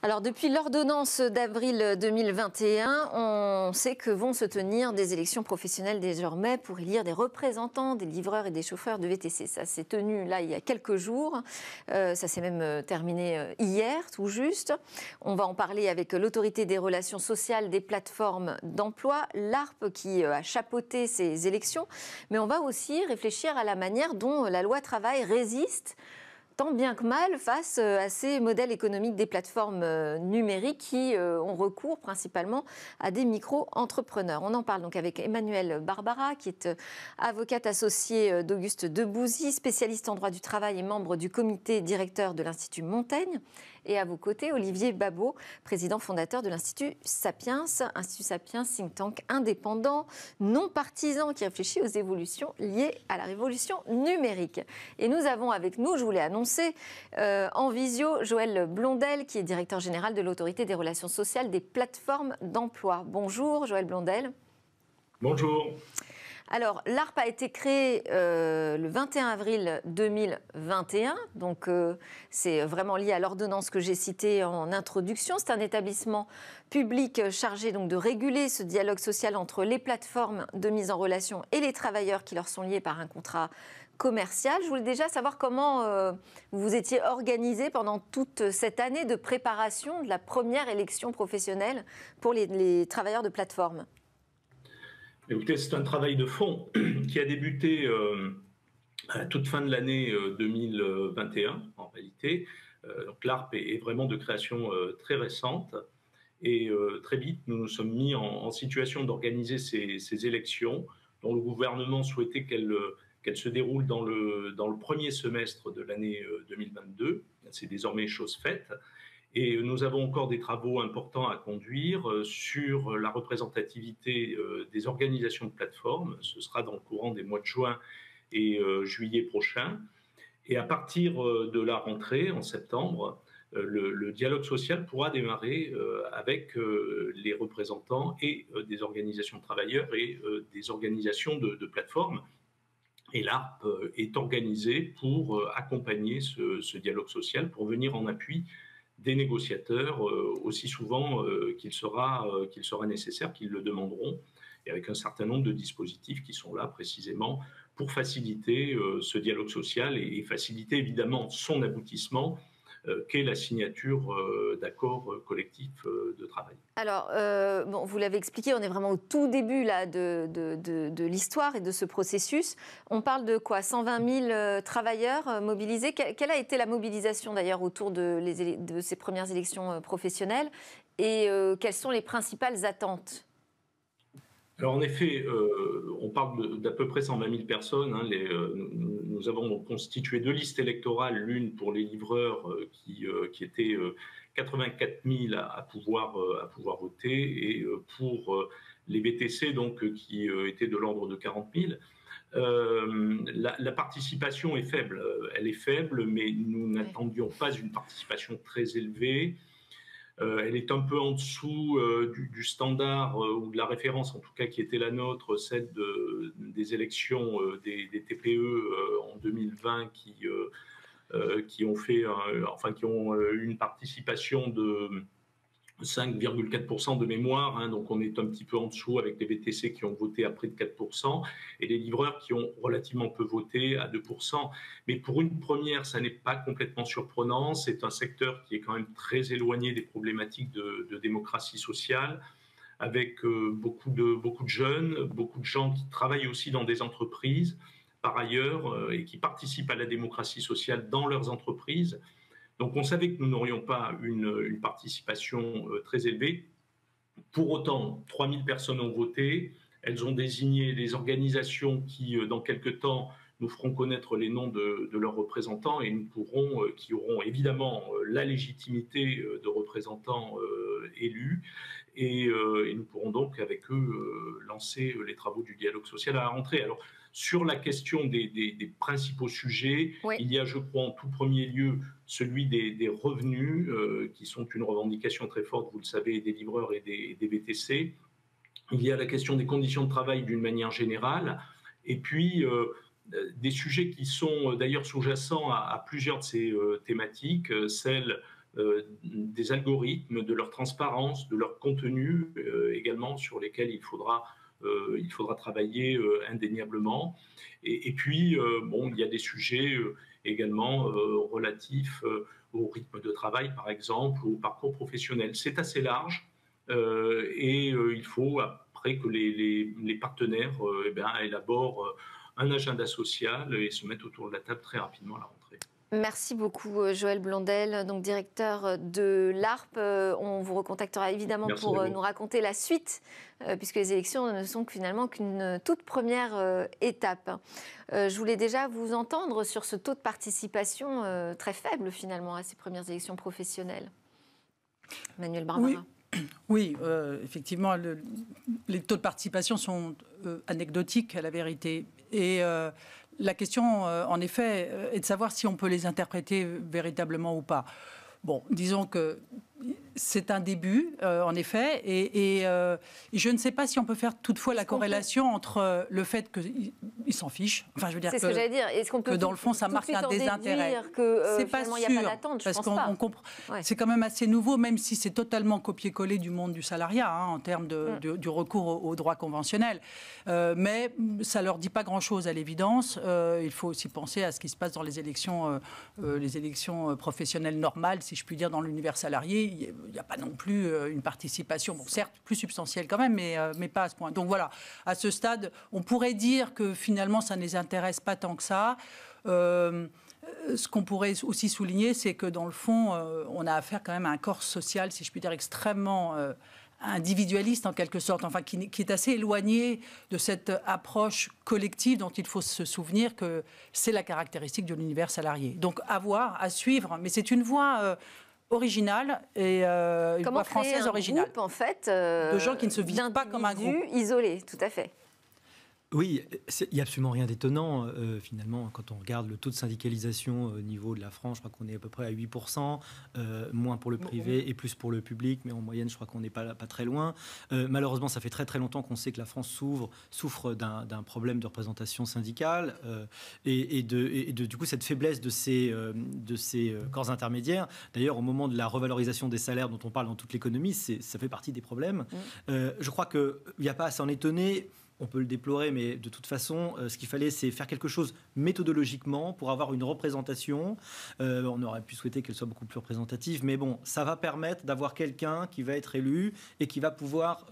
Alors, depuis l'ordonnance d'avril 2021, on sait que vont se tenir des élections professionnelles désormais pour élire des représentants des livreurs et des chauffeurs de VTC. Ça s'est tenu là il y a quelques jours. Ça s'est même terminé hier, tout juste. On va en parler avec l'autorité des relations sociales des plateformes d'emploi, l'ARPE, qui a chapeauté ces élections. Mais on va aussi réfléchir à la manière dont la loi travail résiste tant bien que mal face à ces modèles économiques des plateformes numériques qui ont recours principalement à des micro-entrepreneurs. On en parle donc avec Emmanuelle Barbara, qui est avocate associée d'Auguste Debouzy, spécialiste en droit du travail et membre du comité directeur de l'Institut Montaigne. Et à vos côtés, Olivier Babot, président fondateur de l'Institut Sapiens, think tank indépendant, non partisan, qui réfléchit aux évolutions liées à la révolution numérique. Et nous avons avec nous, je vous l'ai annoncé, en visio, Joël Blondel, qui est directeur général de l'autorité des relations sociales des plateformes d'emploi. Bonjour Joël Blondel. Bonjour. Alors, l'ARPE a été créée le 21 avril 2021, donc c'est vraiment lié à l'ordonnance que j'ai citée en introduction. C'est un établissement public chargé donc de réguler ce dialogue social entre les plateformes de mise en relation et les travailleurs qui leur sont liés par un contrat commercial. Je voulais déjà savoir comment vous vous étiez organisé pendant toute cette année de préparation de la première élection professionnelle pour les travailleurs de plateforme. Écoutez, c'est un travail de fond qui a débuté à la toute fin de l'année 2021, en réalité. Donc l'ARPE est vraiment de création très récente. Et très vite, nous nous sommes mis en situation d'organiser ces élections, dont le gouvernement souhaitait qu'elles se déroulent dans le premier semestre de l'année 2022. C'est désormais chose faite. Et nous avons encore des travaux importants à conduire sur la représentativité des organisations de plateformes. Ce sera dans le courant des mois de juin et juillet prochain. Et à partir de la rentrée, en septembre, le dialogue social pourra démarrer avec les représentants et des organisations de travailleurs et des organisations de plateformes. Et l'ARPE est organisée pour accompagner ce dialogue social, pour venir en appui des négociateurs aussi souvent qu'il sera nécessaire, qu'ils le demanderont, et avec un certain nombre de dispositifs qui sont là précisément pour faciliter ce dialogue social et faciliter évidemment son aboutissement, qu'est la signature d'accords collectifs de travail. Alors, bon, vous l'avez expliqué, on est vraiment au tout début là, de l'histoire et de ce processus. On parle de quoi? 120 000 travailleurs mobilisés. Quelle a été la mobilisation d'ailleurs autour de ces premières élections professionnelles? Et quelles sont les principales attentes? Alors en effet, on parle d'à peu près 120 000 personnes. Hein, nous avons constitué deux listes électorales, l'une pour les livreurs qui était 84 000 à pouvoir voter, et pour les VTC donc qui étaient de l'ordre de 40 000. La participation est faible. Elle est faible, mais nous n'attendions pas une participation très élevée. Elle est un peu en dessous du standard ou de la référence, en tout cas, qui était la nôtre, celle des élections des TPE en 2020 qui ont fait, qui ont une participation de 5,4% de mémoire, hein, donc on est un petit peu en dessous avec les VTC qui ont voté à près de 4% et les livreurs qui ont relativement peu voté à 2%. Mais pour une première, ça n'est pas complètement surprenant. C'est un secteur qui est quand même très éloigné des problématiques de démocratie sociale, avec beaucoup de jeunes, beaucoup de gens qui travaillent aussi dans des entreprises par ailleurs et qui participent à la démocratie sociale dans leurs entreprises. Donc on savait que nous n'aurions pas une participation très élevée. Pour autant, 3 000 personnes ont voté. Elles ont désigné les organisations qui, dans quelques temps, nous feront connaître les noms de leurs représentants et qui auront évidemment la légitimité de représentants élus. Et nous pourrons donc avec eux lancer les travaux du dialogue social à la rentrée. Alors, sur la question des principaux sujets, oui. Il y a, je crois, en tout premier lieu, celui des revenus, qui sont une revendication très forte, vous le savez, des livreurs et des VTC. Il y a la question des conditions de travail d'une manière générale, et puis des sujets qui sont d'ailleurs sous-jacents à plusieurs de ces thématiques, celle des algorithmes, de leur transparence, de leur contenu également sur lesquels il faudra travailler indéniablement. Et puis, bon, il y a des sujets également relatifs au rythme de travail, par exemple, ou au parcours professionnel. C'est assez large et il faut après que les partenaires élaborent un agenda social et se mettent autour de la table très rapidement à la rentrée. Merci beaucoup Joël Blondel, donc directeur de l'ARPE. On vous recontactera évidemment pour nous raconter la suite, puisque les élections ne sont finalement qu'une toute première étape. Je voulais déjà vous entendre sur ce taux de participation très faible finalement à ces premières élections professionnelles. Manuel Barbara. Oui, effectivement, les taux de participation sont anecdotiques à la vérité. Et la question, en effet, est de savoir si on peut les interpréter véritablement ou pas. Bon, disons que c'est un début, en effet, et je ne sais pas si on peut faire toutefois la corrélation entre le fait qu'ils s'en fichent. Enfin, je veux dire c'est ce que j'allais dire. Est-ce qu'on peut dans le fond, ça marque un désintérêt. C'est pas sûr, il n'y a pas d'attente, parce qu'on comprend. Ouais. C'est quand même assez nouveau, même si c'est totalement copié-collé du monde du salariat en termes du recours au droit conventionnel. Mais ça leur dit pas grand-chose à l'évidence. Il faut aussi penser à ce qui se passe dans les élections professionnelles normales, si je puis dire, dans l'univers salarié. Il n'y a pas non plus une participation, bon, certes plus substantielle quand même, mais pas à ce point. Donc voilà, à ce stade, on pourrait dire que finalement, ça ne les intéresse pas tant que ça. Ce qu'on pourrait aussi souligner, c'est que dans le fond, on a affaire quand même à un corps social, si je puis dire, extrêmement individualiste en quelque sorte, enfin qui est assez éloigné de cette approche collective dont il faut se souvenir que c'est la caractéristique de l'univers salarié. Donc à voir, à suivre, mais c'est une voie originale et une voie française originale. Groupe, en fait, de gens qui ne se vivent pas comme un groupe. Isolé, tout à fait. Oui, il n'y a absolument rien d'étonnant, finalement, quand on regarde le taux de syndicalisation au niveau de la France. Je crois qu'on est à peu près à 8%, moins pour le privé et plus pour le public, mais en moyenne, je crois qu'on n'est pas très loin. Malheureusement, ça fait très très longtemps qu'on sait que la France souffre d'un problème de représentation syndicale du coup, cette faiblesse de ces corps intermédiaires. D'ailleurs, au moment de la revalorisation des salaires dont on parle dans toute l'économie, ça fait partie des problèmes. Je crois qu'il n'y a pas à s'en étonner. On peut le déplorer, mais de toute façon, ce qu'il fallait, c'est faire quelque chose méthodologiquement pour avoir une représentation. On aurait pu souhaiter qu'elle soit beaucoup plus représentative, mais bon, ça va permettre d'avoir quelqu'un qui va être élu et qui va pouvoir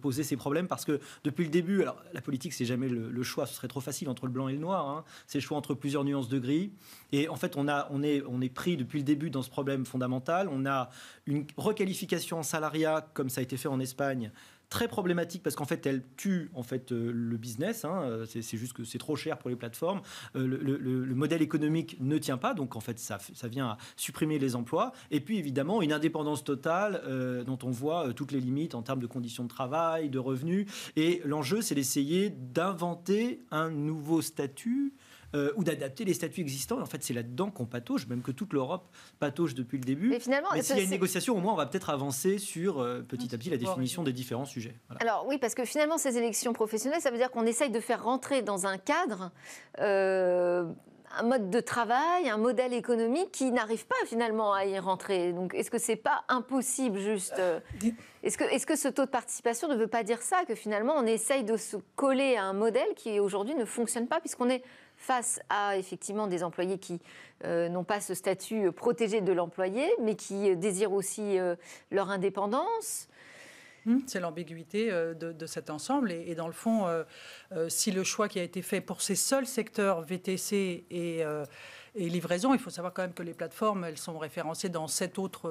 poser ses problèmes, parce que depuis le début, alors la politique, c'est jamais le choix, ce serait trop facile entre le blanc et le noir, hein. C'est le choix entre plusieurs nuances de gris. Et en fait, on est pris depuis le début dans ce problème fondamental. On a une requalification en salariat, comme ça a été fait en Espagne, très problématique, parce qu'en fait, elle tue le business. Hein. C'est juste que c'est trop cher pour les plateformes. Le modèle économique ne tient pas, donc en fait, ça vient à supprimer les emplois. Et puis, évidemment, une indépendance totale dont on voit toutes les limites en termes de conditions de travail, de revenus. Et l'enjeu, c'est d'essayer d'inventer un nouveau statut ou d'adapter les statuts existants. Et en fait, c'est là-dedans qu'on patauge, même que toute l'Europe patauge depuis le début. Mais s'il y a une négociation, au moins, on va peut-être avancer sur, petit à petit, la définition des différents sujets. Voilà. Alors oui, parce que finalement, ces élections professionnelles, ça veut dire qu'on essaye de faire rentrer dans un cadre un mode de travail, un modèle économique qui n'arrive pas finalement à y rentrer. Donc, est-ce que c'est pas impossible juste Est-ce que ce taux de participation ne veut pas dire ça, que finalement, on essaye de se coller à un modèle qui aujourd'hui ne fonctionne pas, puisqu'on est face à effectivement des employés qui n'ont pas ce statut protégé de l'employé, mais qui désirent aussi leur indépendance. C'est l'ambiguïté de cet ensemble. Et dans le fond, si le choix qui a été fait pour ces seuls secteurs VTC et livraison, il faut savoir quand même que les plateformes, elles sont référencées dans 7 autres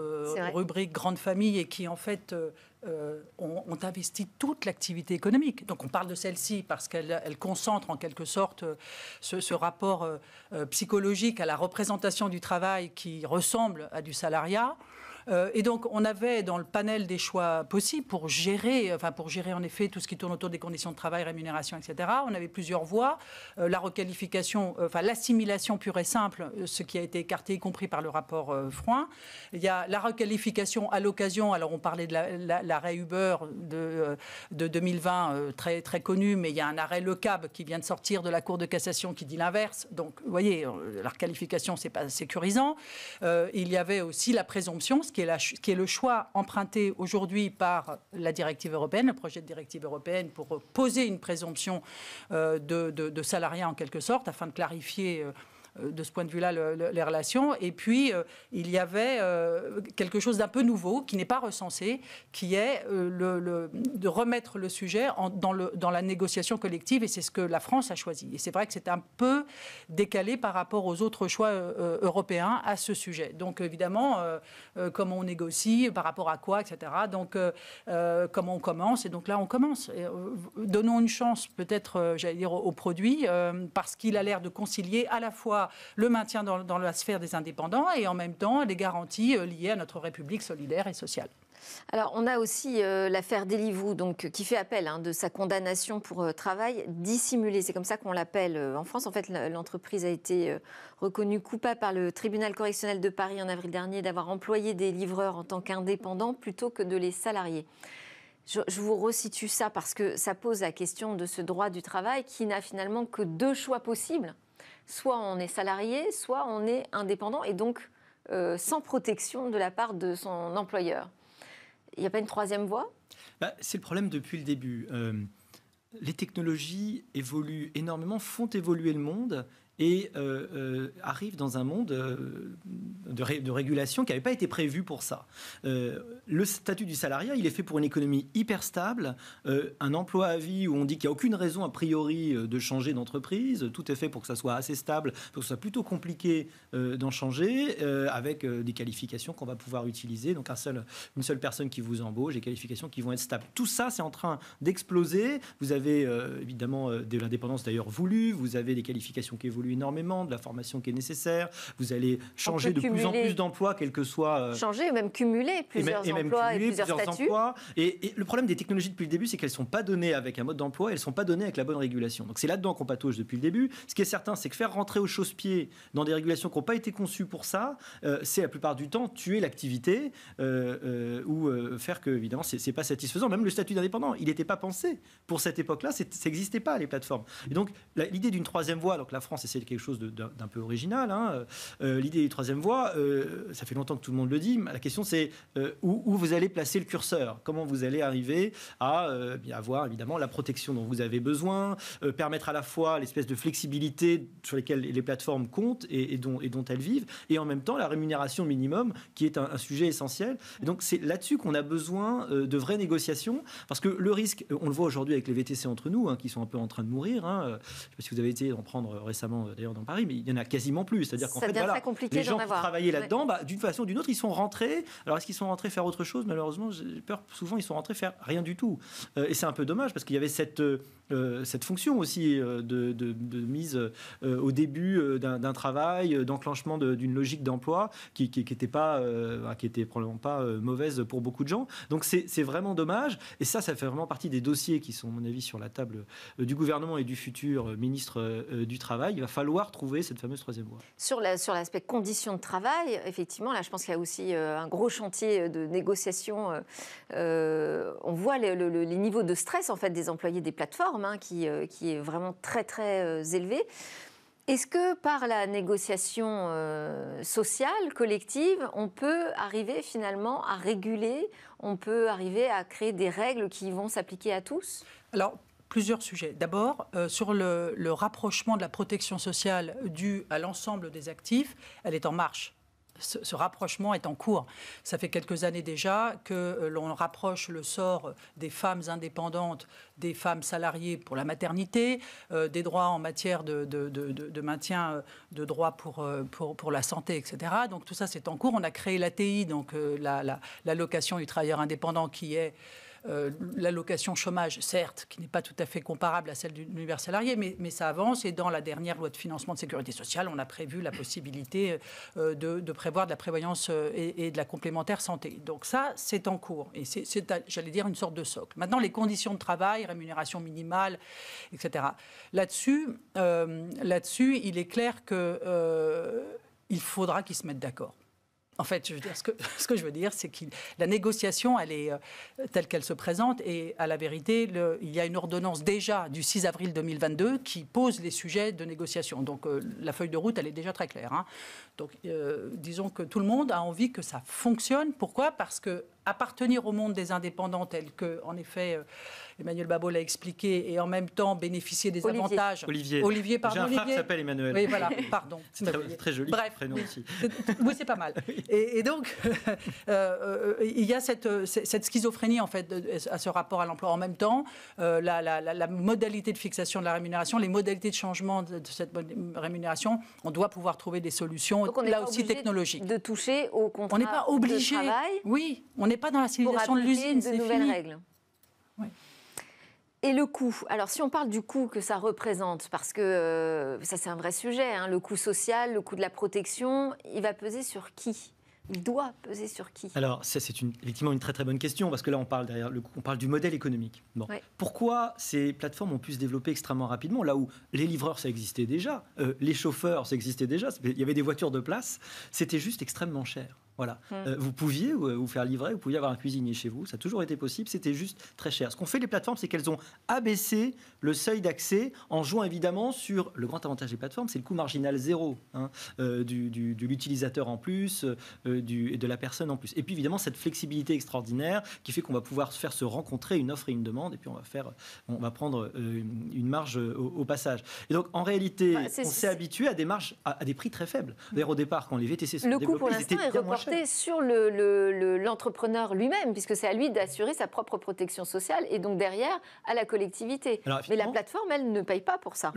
rubriques grandes familles et qui en fait ont investi toute l'activité économique. Donc on parle de celle-ci parce qu'elle concentre en quelque sorte ce rapport psychologique à la représentation du travail qui ressemble à du salariat. Et donc, on avait dans le panel des choix possibles pour gérer en effet tout ce qui tourne autour des conditions de travail, rémunération, etc. On avait plusieurs voies. La requalification, l'assimilation pure et simple, ce qui a été écarté, y compris par le rapport Frouin. Il y a la requalification à l'occasion. Alors, on parlait de l'arrêt Uber de 2020, très, très connu, mais il y a un arrêt Le Cab qui vient de sortir de la Cour de cassation qui dit l'inverse. Donc, vous voyez, la requalification, c'est pas sécurisant. Il y avait aussi la présomption, qui est le choix emprunté aujourd'hui par la directive européenne, le projet de directive européenne, pour poser une présomption de salariat en quelque sorte, afin de clarifier de ce point de vue-là les relations. Et puis, il y avait quelque chose d'un peu nouveau, qui n'est pas recensé, qui est de remettre le sujet dans la négociation collective, et c'est ce que la France a choisi. Et c'est vrai que c'est un peu décalé par rapport aux autres choix européens à ce sujet. Donc, évidemment, comment on négocie, par rapport à quoi, etc. Donc, comment on commence. Et donc là, on commence. Donnons une chance, peut-être, j'allais dire, au produit, parce qu'il a l'air de concilier à la fois le maintien dans la sphère des indépendants et en même temps les garanties liées à notre République solidaire et sociale. Alors, on a aussi l'affaire Deliveroo, donc, qui fait appel de sa condamnation pour travail dissimulé. C'est comme ça qu'on l'appelle en France. En fait, l'entreprise a été reconnue coupable par le tribunal correctionnel de Paris en avril dernier d'avoir employé des livreurs en tant qu'indépendants plutôt que de les salarier. Je vous resitue ça parce que ça pose la question de ce droit du travail qui n'a finalement que deux choix possibles. Soit on est salarié, soit on est indépendant et donc sans protection de la part de son employeur. Il n'y a pas une troisième voie ? C'est le problème depuis le début. Les technologies évoluent énormément, font évoluer le monde et arrivent dans un monde de régulation qui n'avait pas été prévu pour ça. Le statut du salariat, il est fait pour une économie hyper stable, un emploi à vie où on dit qu'il n'y a aucune raison a priori de changer d'entreprise, tout est fait pour que ça soit assez stable, pour que ce soit plutôt compliqué d'en changer, avec des qualifications qu'on va pouvoir utiliser, donc une seule personne qui vous embauche, des qualifications qui vont être stables. Tout ça, c'est en train d'exploser. Vous avez évidemment de l'indépendance d'ailleurs voulue, vous avez des qualifications qui évoluent énormément, de la formation qui est nécessaire, vous allez changer de plus en plus d'emplois, quel que soit... Changer, même cumuler plusieurs emplois et plusieurs statuts. Emplois. Et le problème des technologies depuis le début, c'est qu'elles ne sont pas données avec un mode d'emploi, elles ne sont pas données avec la bonne régulation. Donc c'est là-dedans qu'on patauge depuis le début. Ce qui est certain, c'est que faire rentrer au chausse-pied dans des régulations qui n'ont pas été conçues pour ça, c'est la plupart du temps tuer l'activité ou faire que, évidemment, ce n'est pas satisfaisant. Même le statut d'indépendant, il n'était pas pensé. Pour cette époque-là, ça n'existait pas, les plateformes. Et donc l'idée d'une troisième voie, alors que la France c'est quelque chose d'un peu original. L'idée du troisième voie, ça fait longtemps que tout le monde le dit. La question, c'est où vous allez placer le curseur. Comment vous allez arriver à avoir évidemment la protection dont vous avez besoin, permettre à la fois l'espèce de flexibilité sur lesquelles les plateformes comptent et dont elles vivent, et en même temps la rémunération minimum, qui est un sujet essentiel. Et donc c'est là-dessus qu'on a besoin de vraies négociations, parce que le risque, on le voit aujourd'hui avec les VTC entre nous, qui sont un peu en train de mourir. Je ne sais pas si vous avez été en prendre récemment d'ailleurs dans Paris, mais il n'y en a quasiment plus. C'est-à-dire qu'en fait, les gens qui travaillaient là-dedans, d'une façon ou d'une autre, ils sont rentrés. Alors, est-ce qu'ils sont rentrés faire autre chose ? Malheureusement, j'ai peur, souvent, ils sont rentrés faire rien du tout. Et c'est un peu dommage, parce qu'il y avait cette fonction aussi de mise au début d'un travail, d'enclenchement d'une logique d'emploi qui était probablement pas mauvaise pour beaucoup de gens. Donc, c'est vraiment dommage. Et ça fait vraiment partie des dossiers qui sont, à mon avis, sur la table du gouvernement et du futur ministre du Travail. Il va falloir trouver cette fameuse troisième voie. Sur l'aspect conditions de travail, effectivement, là, je pense qu'il y a aussi un gros chantier de négociation. On voit les niveaux de stress en fait, des employés des plateformes qui est vraiment très, très élevé. Est-ce que par la négociation sociale, collective, on peut arriver finalement à réguler, on peut arriver à créer des règles qui vont s'appliquer à tous ? Alors, plusieurs sujets. D'abord, sur le rapprochement de la protection sociale due à l'ensemble des actifs, elle est en marche. Ce rapprochement est en cours. Ça fait quelques années déjà que l'on rapproche le sort des femmes indépendantes des femmes salariées pour la maternité, des droits en matière de maintien de droits pour la santé, etc. Donc tout ça, c'est en cours. On a créé l'ATI, donc l'allocation du travailleur indépendant, qui est l'allocation chômage, certes, qui n'est pas tout à fait comparable à celle du univers salarié, mais ça avance. Et dans la dernière loi de financement de sécurité sociale, on a prévu la possibilité de prévoir de la prévoyance et de la complémentaire santé. Donc ça, c'est en cours. Et c'est, j'allais dire, une sorte de socle. Maintenant, les conditions de travail, rémunération minimale, etc. Là-dessus, il est clair qu'il faudra qu'ils se mettent d'accord. En fait, je veux dire, ce que je veux dire, c'est que la négociation, elle est telle qu'elle se présente. Et à la vérité, il y a une ordonnance déjà du 6 avril 2022 qui pose les sujets de négociation. Donc, la feuille de route, elle est déjà très claire. Hein. Donc, disons que tout le monde a envie que ça fonctionne. Pourquoi ? Parce que appartenir au monde des indépendants tel que, en effet, Emmanuel Babot l'a expliqué, et en même temps bénéficier des avantages... Olivier, pardon, Olivier. J'ai un frère qui s'appelle Emmanuel. Oui, voilà, pardon. C'est très joli. Bref, prénom aussi. Oui, c'est pas mal. Et donc, il y a cette schizophrénie, en fait, à ce rapport à l'emploi. En même temps, la modalité de fixation de la rémunération, les modalités de changement de cette rémunération, on doit pouvoir trouver des solutions, donc là aussi technologiques. De toucher au contrat on n'est pas obligé, de travail. Oui, on n'est pas dans la civilisation de l'usine, c'est de nouvelles fini. règles. Oui. Et le coût. Alors, si on parle du coût que ça représente, parce que ça, c'est un vrai sujet, hein, le coût social, le coût de la protection, il va peser sur qui ? Il doit peser sur qui ? Alors, c'est effectivement une très très bonne question, parce que là, on parle du modèle économique. Bon. Ouais. Pourquoi ces plateformes ont pu se développer extrêmement rapidement, là où les livreurs, ça existait déjà, les chauffeurs, ça existait déjà, il y avait des voitures de place, c'était juste extrêmement cher. Voilà. Vous pouviez vous faire livrer, vous pouviez avoir un cuisinier chez vous, ça a toujours été possible, c'était juste très cher. Ce qu'ont fait les plateformes, c'est qu'elles ont abaissé le seuil d'accès en jouant évidemment sur le grand avantage des plateformes, c'est le coût marginal zéro de l'utilisateur en plus, et de la personne en plus. Et puis évidemment cette flexibilité extraordinaire qui fait qu'on va pouvoir faire se rencontrer une offre et une demande, et puis on va prendre une marge au passage. Et donc en réalité, on s'est habitué à des marges, à des prix très faibles. D'ailleurs au départ, quand les VTC sont développés, ils étaient bien moins chers. Sur l'entrepreneur lui-même, puisque c'est à lui d'assurer sa propre protection sociale et donc derrière à la collectivité. Alors, mais la plateforme, elle ne paye pas pour ça.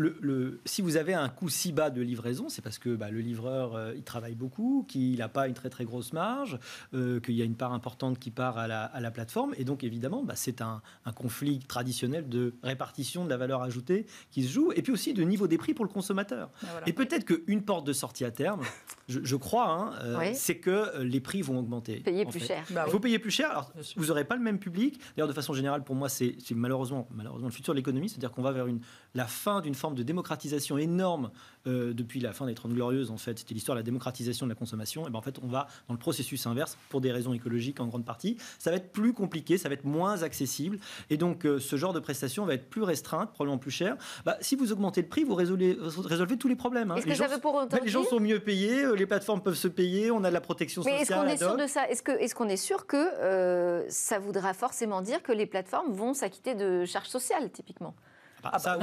Si vous avez un coût si bas de livraison, c'est parce que le livreur, il travaille beaucoup, qu'il n'a pas une très très grosse marge, qu'il y a une part importante qui part à la plateforme. Et donc évidemment, c'est un conflit traditionnel de répartition de la valeur ajoutée qui se joue, et puis aussi de niveau des prix pour le consommateur. Voilà. Et peut-être qu'une porte de sortie à terme, je crois, oui. C'est que les prix vont augmenter. Payer plus cher. Vous payez plus cher, alors vous n'aurez pas le même public. D'ailleurs, de façon générale, pour moi, c'est malheureusement le futur de l'économie, c'est-à-dire qu'on va vers la fin d'une forme de démocratisation énorme depuis la fin des 30 Glorieuses, en fait. C'était l'histoire de la démocratisation de la consommation. Et en fait, on va dans le processus inverse, pour des raisons écologiques en grande partie. Ça va être plus compliqué, ça va être moins accessible. Et donc, ce genre de prestation va être plus restreinte, probablement plus cher. Si vous augmentez le prix, vous résolvez tous les problèmes. Est-ce que ça veut pour autant les gens sont mieux payés, les plateformes peuvent se payer, on a de la protection sociale. Mais est-ce qu'on est sûr de ça ? Est-ce qu'on est sûr que ça voudra forcément dire que les plateformes vont s'acquitter de charges sociales, typiquement ?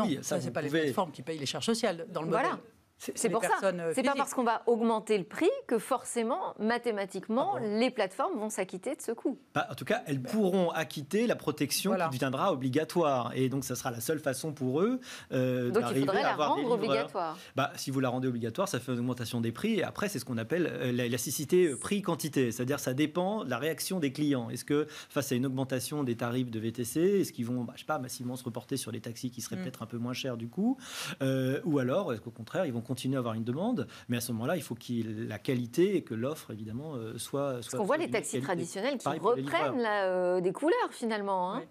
Oui, ça c'est pas les plateformes qui payent les charges sociales dans le modèle. C'est pour ça. C'est pas parce qu'on va augmenter le prix que forcément, mathématiquement, les plateformes vont s'acquitter de ce coût. En tout cas, elles pourront acquitter la protection qui deviendra obligatoire. Et donc, ça sera la seule façon pour eux donc, il faudrait la rendre obligatoire. Si vous la rendez obligatoire, ça fait une augmentation des prix. Et après, c'est ce qu'on appelle l'élasticité prix-quantité. C'est-à-dire, ça dépend de la réaction des clients. Est-ce que, face à une augmentation des tarifs de VTC, est-ce qu'ils vont, massivement se reporter sur les taxis qui seraient peut-être un peu moins chers du coup, ou alors, est-ce qu'au contraire, ils vont continuer à avoir une demande, mais à ce moment-là, il faut qu'il la qualité et que l'offre, évidemment, soit... Parce qu'on voit les taxis traditionnels qui reprennent des couleurs, finalement.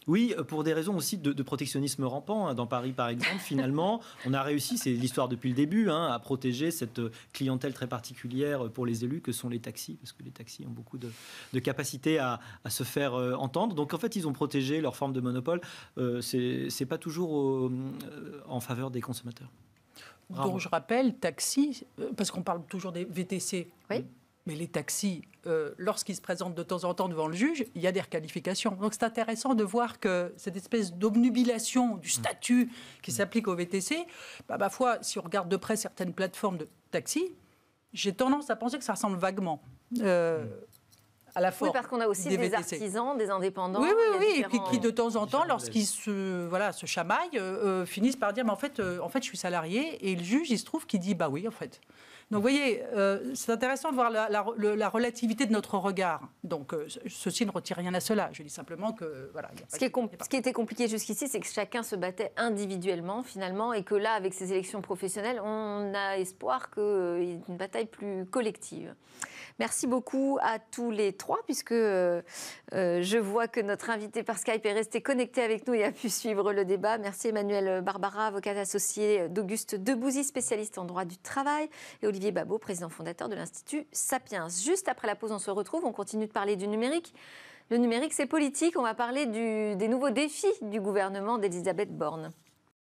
Oui, pour des raisons aussi de protectionnisme rampant. Dans Paris, par exemple, finalement, on a réussi, c'est l'histoire depuis le début, à protéger cette clientèle très particulière pour les élus que sont les taxis, parce que les taxis ont beaucoup de capacité à se faire entendre. Donc, en fait, ils ont protégé leur forme de monopole. C'est pas toujours en faveur des consommateurs. Donc, je rappelle, taxi, parce qu'on parle toujours des VTC, mais les taxis, lorsqu'ils se présentent de temps en temps devant le juge, il y a des requalifications. Donc c'est intéressant de voir que cette espèce d'obnubilation du statut qui s'applique au VTC, ma foi, si on regarde de près certaines plateformes de taxi, j'ai tendance à penser que ça ressemble vaguement. À la forme parce qu'on a aussi des artisans, des indépendants. Oui, et qui de temps en temps, lorsqu'ils se chamaillent, finissent par dire, mais en fait, je suis salarié. Et le juge, il se trouve qu'il dit, oui, en fait. Donc, vous voyez, c'est intéressant de voir la relativité de notre regard. Donc, ceci ne retire rien à cela. Je dis simplement que, voilà. Ce qui était compliqué jusqu'ici, c'est que chacun se battait individuellement, finalement, et que là, avec ces élections professionnelles, on a espoir qu'il y ait une bataille plus collective. Merci beaucoup à tous les trois, puisque je vois que notre invité par Skype est resté connecté avec nous et a pu suivre le débat. Merci Emmanuel Barbara, avocate associée d'Auguste Debouzy, spécialiste en droit du travail, et Olivier Babot, président fondateur de l'Institut Sapiens. Juste après la pause, on se retrouve, on continue de parler du numérique. Le numérique, c'est politique, on va parler des nouveaux défis du gouvernement d'Elisabeth Borne.